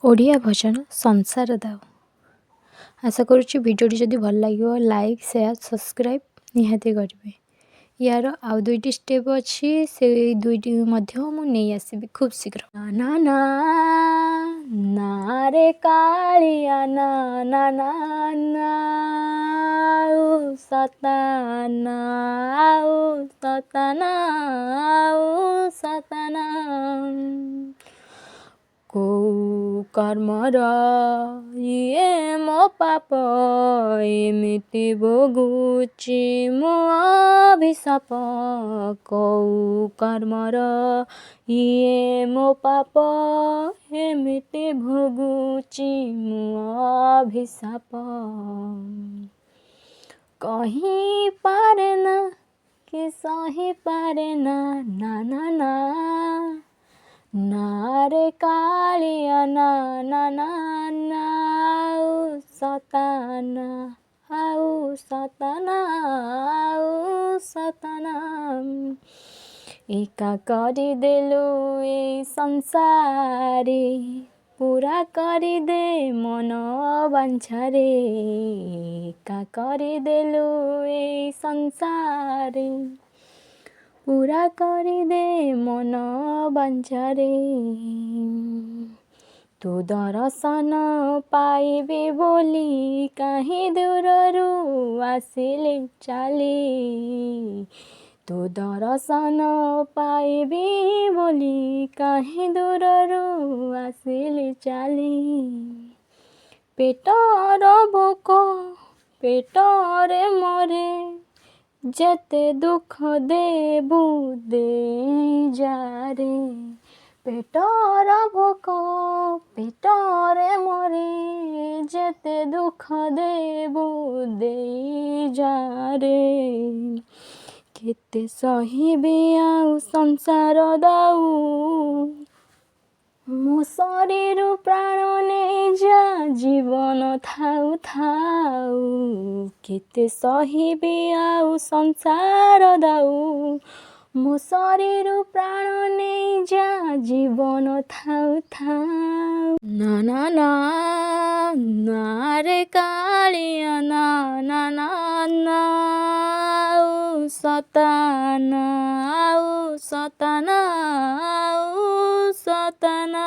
ओडिया भजन संसार दाऊ। आशा करुच्ची भिडियोटी जदि भल लगे लाइक शेयर सब्सक्राइब निहाती करेंगे। यार आउ दुईटी स्टेप अच्छी से दुईटी नहीं आसबि खूब शीघ्र। ना ना ना रे कालिया ना ना ना ना ओ सताना ओ सताना ओ सताना को कर्मर ये मो पाप एमिति भोगुची मो अभिशाप को कर्मर ये मो पाप एमिति भोगुची मो अभिशाप कहीं पारे ना कि सही पारे ना ना ना ना ना रे कालिया ना ना ना ना ओ सताना आओ सताना आओ सताना एका करी देलु ए संसारे पूरा करी दे मन बांछारे एका करी देलु ए संसारे पूरा करी दे मन बांछारे तू दर्शन पाइबे बोली कहीं दूररू आसिले चाली तू दर्शन पाइबे बोली कहीं दूररू आसिले चाली पेटर भोक पेटरे मरे जेते दुख देबू दे जारे पेटर भोक पेटरे मरे जेते दुख देबू दे जारे केते सहिबे आउ संसार दाऊ मो शरीर प्राण नहीं जा जीवन थाउ थाउ केते सहिबे आउ संसार दाऊ मो शरीर प्राण नहीं जा जीवन थाउ थाउ ना ना ना ना रे कालिया ना ना ना ना ओ सताना ओ सताना ओ सताना।